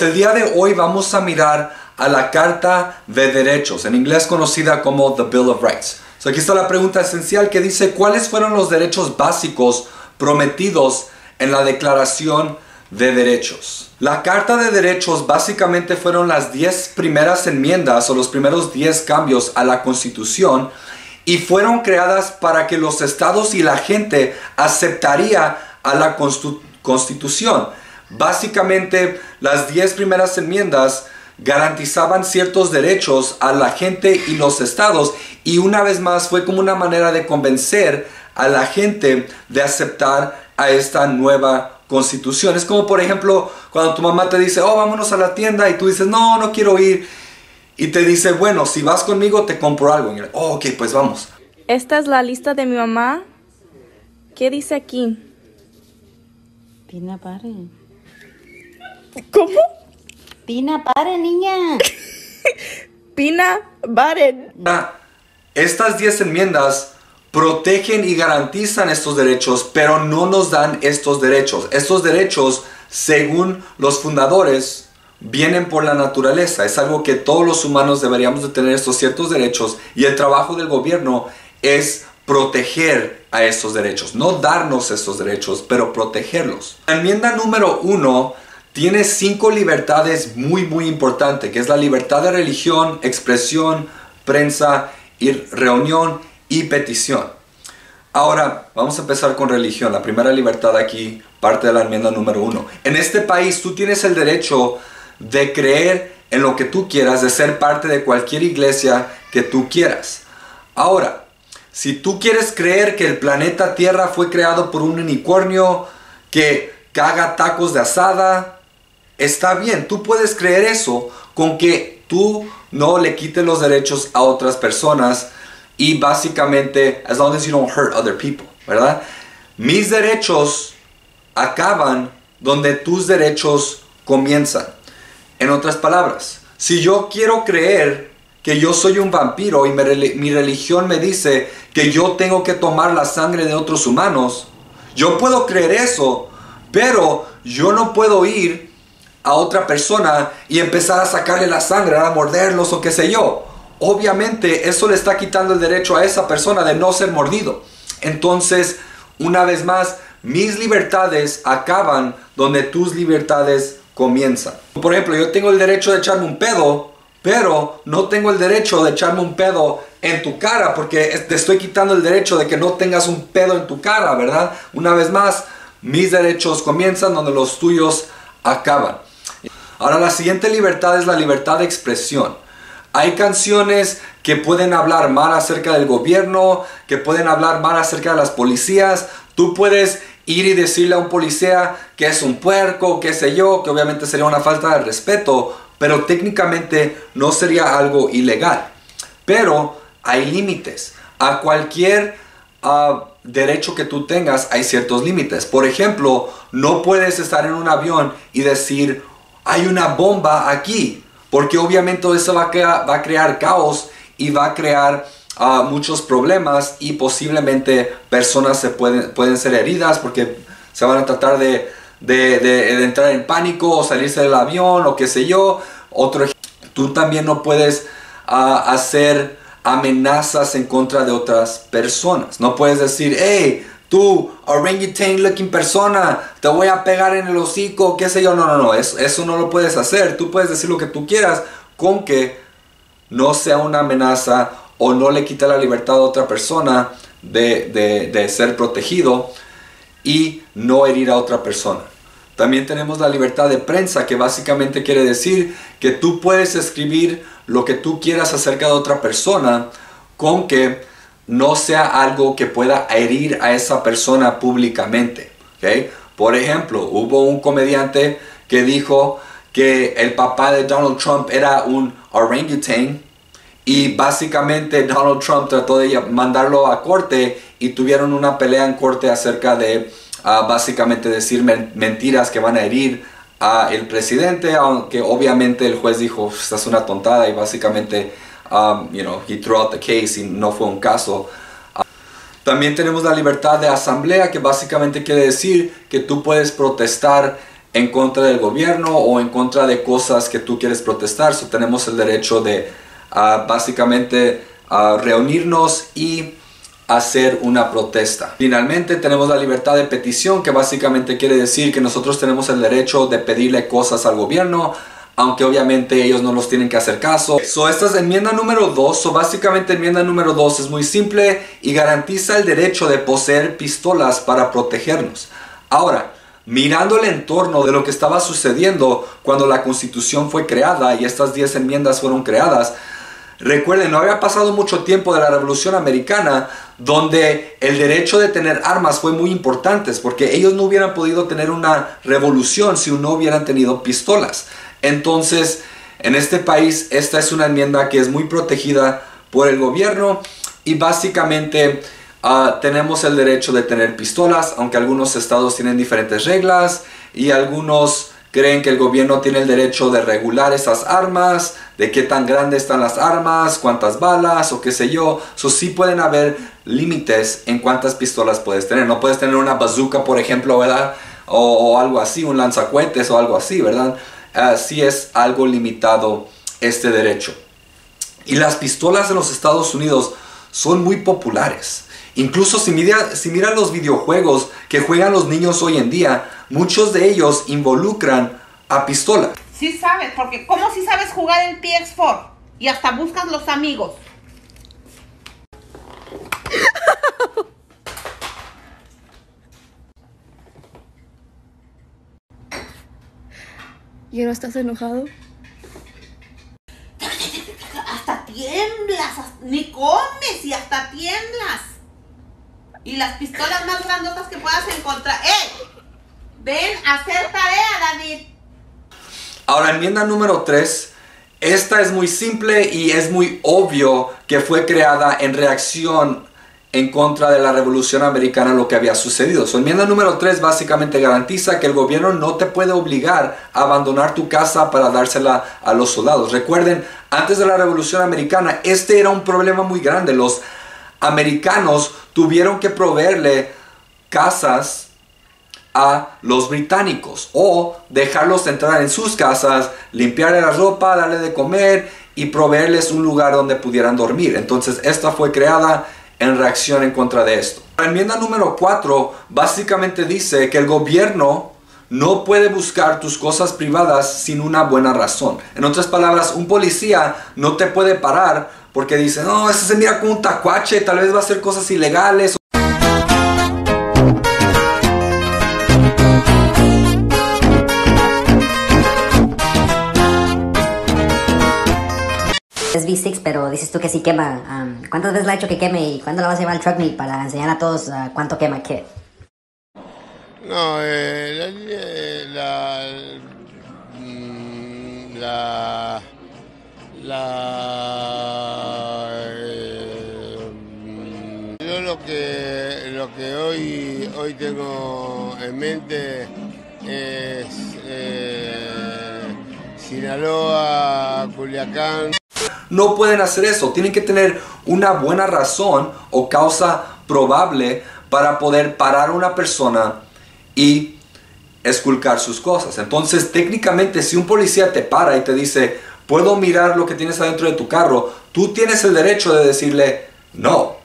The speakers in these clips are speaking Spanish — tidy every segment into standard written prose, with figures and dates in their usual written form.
el día de hoy vamos a mirar a la Carta de Derechos, en inglés conocida como The Bill of Rights. Aquí está la pregunta esencial que dice, ¿cuáles fueron los derechos básicos prometidos en la Declaración de Derechos? La Carta de Derechos básicamente fueron las 10 primeras enmiendas o los primeros 10 cambios a la Constitución y fueron creadas para que los estados y la gente aceptaría a la Constitución. Básicamente, las 10 primeras enmiendas garantizaban ciertos derechos a la gente y los estados, y una vez más fue como una manera de convencer a la gente de aceptar a esta nueva Constitución. Es como, por ejemplo, cuando tu mamá te dice, oh, vámonos a la tienda, y tú dices, no, no quiero ir, y te dice, bueno, si vas conmigo te compro algo. Y oh, ok, pues vamos. Esta es la lista de mi mamá. ¿Qué dice aquí? Tina, pare. ¿Cómo? Tina, pare, niña. Pina Baren. Estas 10 enmiendas protegen y garantizan estos derechos, pero no nos dan estos derechos. Estos derechos, según los fundadores, vienen por la naturaleza. Es algo que todos los humanos deberíamos de tener, estos ciertos derechos, y el trabajo del gobierno es proteger a estos derechos. No darnos estos derechos, pero protegerlos. La enmienda número 1 tiene 5 libertades muy importantes, que es la libertad de religión, expresión, prensa, y reunión y petición. Ahora, vamos a empezar con religión. La primera libertad aquí parte de la enmienda número 1. En este país tú tienes el derecho de creer en lo que tú quieras, de ser parte de cualquier iglesia que tú quieras. Ahora, si tú quieres creer que el planeta Tierra fue creado por un unicornio que caga tacos de asada, está bien, tú puedes creer eso con que tú no le quites los derechos a otras personas y básicamente, as long as you don't hurt other people, ¿verdad? Mis derechos acaban donde tus derechos comienzan. En otras palabras, si yo quiero creer que yo soy un vampiro y mi religión me dice que yo tengo que tomar la sangre de otros humanos, yo puedo creer eso, pero yo no puedo ir a otra persona y empezar a sacarle la sangre, a morderlos o qué sé yo. Obviamente eso le está quitando el derecho a esa persona de no ser mordido. Entonces, una vez más, mis libertades acaban donde tus libertades comienzan. Por ejemplo, yo tengo el derecho de echarme un pedo, pero no tengo el derecho de echarme un pedo en tu cara, porque te estoy quitando el derecho de que no tengas un pedo en tu cara, ¿verdad? Una vez más, mis derechos comienzan donde los tuyos acaban. Ahora, la siguiente libertad es la libertad de expresión. Hay canciones que pueden hablar mal acerca del gobierno, que pueden hablar mal acerca de las policías. Tú puedes ir y decirle a un policía que es un puerco, qué sé yo, que obviamente sería una falta de respeto, pero técnicamente no sería algo ilegal. Pero hay límites. A cualquier derecho que tú tengas hay ciertos límites. Por ejemplo, no puedes estar en un avión y decir, hay una bomba aquí, porque obviamente eso va a crear caos y va a crear muchos problemas y posiblemente personas pueden ser heridas porque se van a tratar de entrar en pánico o salirse del avión o qué sé yo. Otro ejemplo, tú también no puedes hacer amenazas en contra de otras personas. No puedes decir, hey, tú, orangutan looking persona, te voy a pegar en el hocico, qué sé yo. No, eso no lo puedes hacer. Tú puedes decir lo que tú quieras con que no sea una amenaza o no le quite la libertad a otra persona de ser protegido y no herir a otra persona. También tenemos la libertad de prensa, que básicamente quiere decir que tú puedes escribir lo que tú quieras acerca de otra persona con que no sea algo que pueda herir a esa persona públicamente, ¿okay? Por ejemplo, hubo un comediante que dijo que el papá de Donald Trump era un orangutan y básicamente Donald Trump trató de mandarlo a corte y tuvieron una pelea en corte acerca de básicamente decir mentiras que van a herir al presidente, aunque obviamente el juez dijo, esta es una tontada, y básicamente he threw out the case y no fue un caso. También tenemos la libertad de asamblea, que básicamente quiere decir que tú puedes protestar en contra del gobierno o en contra de cosas que tú quieres protestar. So, tenemos el derecho de básicamente reunirnos y hacer una protesta. Finalmente tenemos la libertad de petición, que básicamente quiere decir que nosotros tenemos el derecho de pedirle cosas al gobierno, aunque obviamente ellos no los tienen que hacer caso. Esta es enmienda número 2. Básicamente enmienda número 2 es muy simple y garantiza el derecho de poseer pistolas para protegernos. Ahora, mirando el entorno de lo que estaba sucediendo cuando la Constitución fue creada y estas 10 enmiendas fueron creadas, recuerden, no había pasado mucho tiempo de la Revolución Americana donde el derecho de tener armas fue muy importante, porque ellos no hubieran podido tener una revolución si no hubieran tenido pistolas. Entonces, en este país, esta es una enmienda que es muy protegida por el gobierno y básicamente tenemos el derecho de tener pistolas, aunque algunos estados tienen diferentes reglas y algunos creen que el gobierno tiene el derecho de regular esas armas, de qué tan grandes están las armas, cuántas balas o qué sé yo. Sí pueden haber límites en cuántas pistolas puedes tener. No puedes tener una bazooka, por ejemplo, ¿verdad? O algo así, un lanzacohetes o algo así, ¿verdad? Sí es algo limitado este derecho. Y las pistolas en los Estados Unidos son muy populares. Incluso si miran los videojuegos que juegan los niños hoy en día, muchos de ellos involucran a pistolas. Sí sabes, porque ¿cómo si sabes jugar el PS4? Y hasta buscas los amigos. ¿Y no estás enojado? Hasta tiemblas, ni comes y hasta tiemblas. Y las pistolas más grandotas que puedas encontrar. ¡Eh! Ven a hacer tarea, David. Ahora, enmienda número 3. Esta es muy simple y es muy obvio que fue creada en reacción en contra de la Revolución Americana, lo que había sucedido. Su enmienda número 3 básicamente garantiza que el gobierno no te puede obligar a abandonar tu casa para dársela a los soldados. Recuerden, antes de la Revolución Americana, este era un problema muy grande. Los americanos tuvieron que proveerle casas a los británicos o dejarlos entrar en sus casas, limpiarle la ropa, darle de comer y proveerles un lugar donde pudieran dormir. Entonces esta fue creada en reacción en contra de esto. La enmienda número 4 básicamente dice que el gobierno no puede buscar tus cosas privadas sin una buena razón. En otras palabras, un policía no te puede parar porque dice, no, ese se mira como un tacuache, tal vez va a hacer cosas ilegales. Es V6, pero dices tú que sí quema. ¿Cuántas veces la ha hecho que queme y cuándo la vas a llevar al truck meet para enseñar a todos cuánto quema qué? No, yo lo que hoy tengo en mente es Sinaloa, Culiacán. No pueden hacer eso, tienen que tener una buena razón o causa probable para poder parar a una persona y esculcar sus cosas. Entonces, técnicamente, si un policía te para y te dice, puedo mirar lo que tienes adentro de tu carro, tú tienes el derecho de decirle no.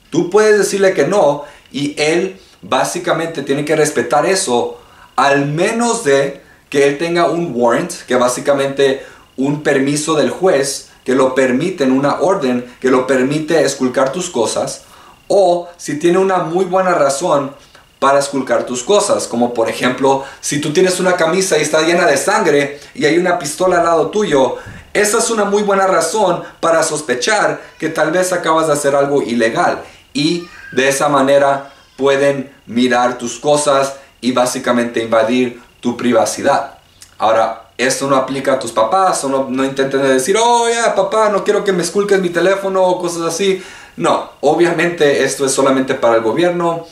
Tú puedes decirle que no y él básicamente tiene que respetar eso, al menos de que él tenga un warrant, que básicamente un permiso del juez que lo permite, en una orden que lo permite esculcar tus cosas, o si tiene una muy buena razón para esculcar tus cosas, como por ejemplo, si tú tienes una camisa y está llena de sangre y hay una pistola al lado tuyo, esa es una muy buena razón para sospechar que tal vez acabas de hacer algo ilegal y de esa manera pueden mirar tus cosas y básicamente invadir tu privacidad. Ahora, esto no aplica a tus papás, o no intenten decir, oh ya papá, no quiero que me esculques mi teléfono o cosas así. No, obviamente esto es solamente para el gobierno,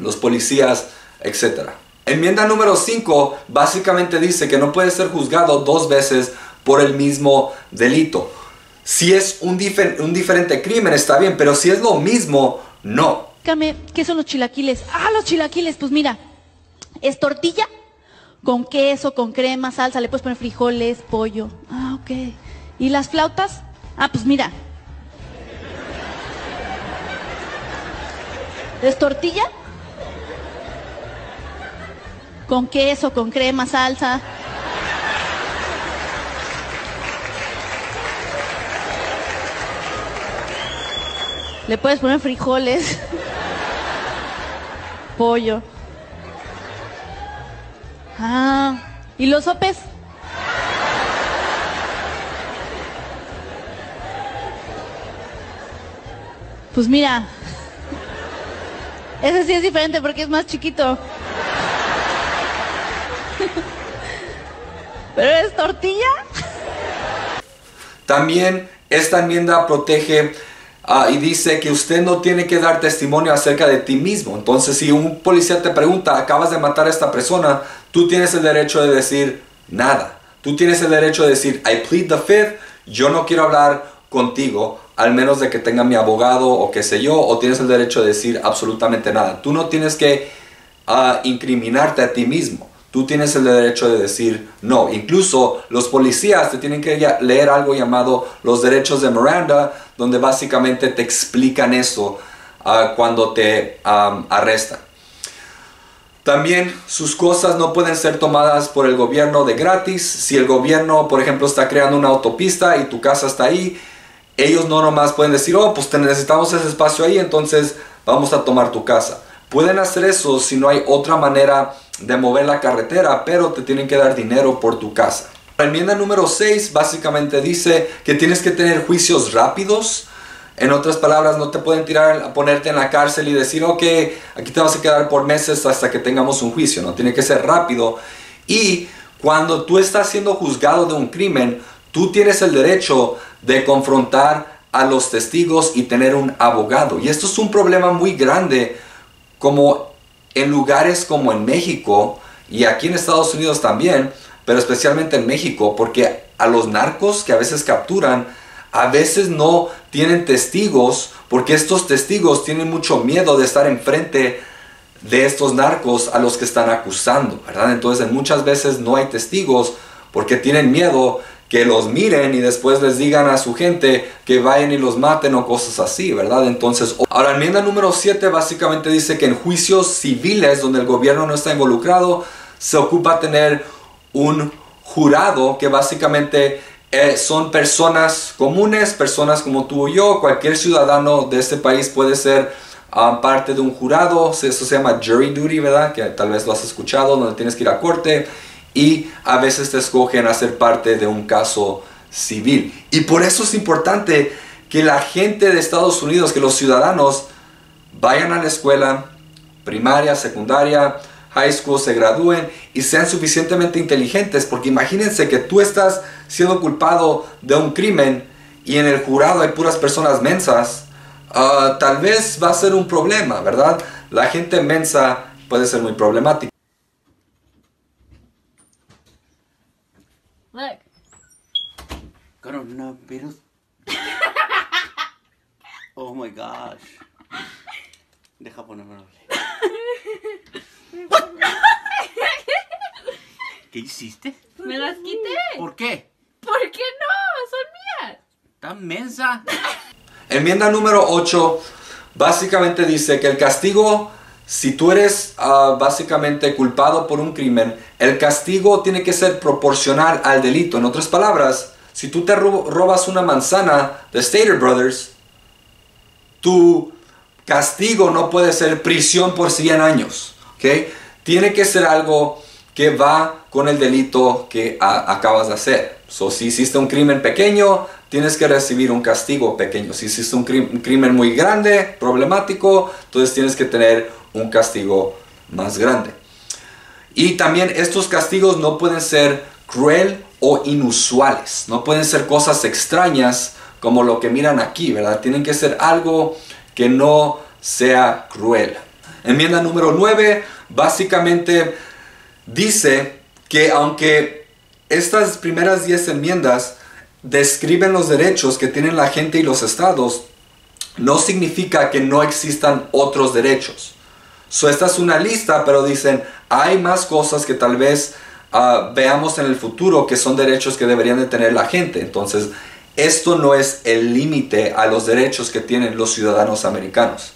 los policías, etc. Enmienda número 5 básicamente dice que no puede ser juzgado 2 veces por el mismo delito. Si es un diferente crimen está bien, pero si es lo mismo, no. ¿Qué son los chilaquiles? Ah, los chilaquiles, pues mira, es tortilla con queso, con crema, salsa, le puedes poner frijoles, pollo. Ah, ok. ¿Y las flautas? Ah, pues mira. ¿Es tortilla? Con queso, con crema, salsa. Le puedes poner frijoles, pollo. Ah, ¿y los sopes? Pues mira, ese sí es diferente porque es más chiquito. ¿Pero es tortilla? También esta enmienda protege y dice que usted no tiene que dar testimonio acerca de ti mismo. Entonces, si un policía te pregunta, acabas de matar a esta persona, tú tienes el derecho de decir nada. Tú tienes el derecho de decir, I plead the fifth, yo no quiero hablar contigo, al menos de que tenga mi abogado o qué sé yo, o tienes el derecho de decir absolutamente nada. Tú no tienes que incriminarte a ti mismo. Tú tienes el derecho de decir no. Incluso los policías te tienen que leer algo llamado los derechos de Miranda, donde básicamente te explican eso cuando te arrestan. También sus cosas no pueden ser tomadas por el gobierno de gratis. Si el gobierno, por ejemplo, está creando una autopista y tu casa está ahí, ellos no nomás pueden decir, oh, pues necesitamos ese espacio ahí, entonces vamos a tomar tu casa. Pueden hacer eso si no hay otra manera de mover la carretera, pero te tienen que dar dinero por tu casa. La enmienda número 6 básicamente dice que tienes que tener juicios rápidos. En otras palabras, no te pueden tirar a ponerte en la cárcel y decir, ok, aquí te vas a quedar por meses hasta que tengamos un juicio. No, tiene que ser rápido. Y cuando tú estás siendo juzgado de un crimen, tú tienes el derecho de confrontar a los testigos y tener un abogado. Y esto es un problema muy grande, como en lugares como en México y aquí en Estados Unidos también, pero especialmente en México, porque a los narcos que a veces capturan, a veces no tienen testigos, porque estos testigos tienen mucho miedo de estar enfrente de estos narcos a los que están acusando, ¿verdad? Entonces muchas veces no hay testigos porque tienen miedo que los miren y después les digan a su gente que vayan y los maten o cosas así, ¿verdad? Entonces, ahora, enmienda número 7 básicamente dice que en juicios civiles donde el gobierno no está involucrado, se ocupa tener un jurado que básicamente son personas comunes, personas como tú o yo. Cualquier ciudadano de este país puede ser parte de un jurado. Eso se llama jury duty, ¿verdad? Que tal vez lo has escuchado, donde tienes que ir a corte. Y a veces te escogen a ser parte de un caso civil. Y por eso es importante que la gente de Estados Unidos, que los ciudadanos vayan a la escuela primaria, secundaria, high school, se gradúen y sean suficientemente inteligentes. Porque imagínense que tú estás siendo culpado de un crimen y en el jurado hay puras personas mensas. Tal vez va a ser un problema, ¿verdad? La gente mensa puede ser muy problemática. Look. Coronavirus. Oh my gosh. Deja ponérmelo. ¿Qué hiciste? Me las quité. ¿Por qué? ¿Por qué no? Son mías. ¿Tan mensa? Enmienda número 8 básicamente dice que el castigo, si tú eres básicamente culpado por un crimen, el castigo tiene que ser proporcional al delito. En otras palabras, si tú te robas una manzana de Stater Brothers, tu castigo no puede ser prisión por 100 años. ¿Okay? Tiene que ser algo que va con el delito que acabas de hacer. Si hiciste un crimen pequeño, tienes que recibir un castigo pequeño. Si hiciste un crimen muy grande, problemático, entonces tienes que tener un castigo más grande. Y también estos castigos no pueden ser cruel o inusuales. No pueden ser cosas extrañas como lo que miran aquí, ¿verdad? Tienen que ser algo que no sea cruel. Enmienda número 9 básicamente dice que aunque estas primeras 10 enmiendas describen los derechos que tienen la gente y los estados, no significa que no existan otros derechos. Esta es una lista, pero dicen, hay más cosas que tal vez veamos en el futuro que son derechos que deberían de tener la gente. Entonces, esto no es el límite a los derechos que tienen los ciudadanos americanos.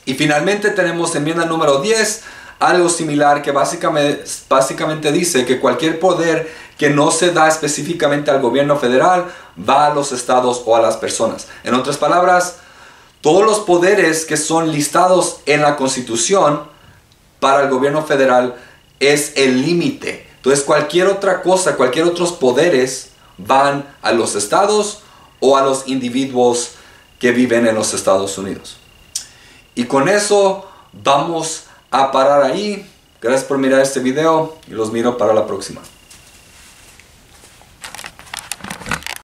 Y finalmente tenemos enmienda número 10, algo similar que básicamente dice que cualquier poder que no se da específicamente al gobierno federal va a los estados o a las personas. En otras palabras, todos los poderes que son listados en la Constitución para el gobierno federal es el límite. Entonces cualquier otra cosa, cualquier otros poderes van a los estados o a los individuos que viven en los Estados Unidos. Y con eso vamos a parar ahí. Gracias por mirar este video y los miro para la próxima.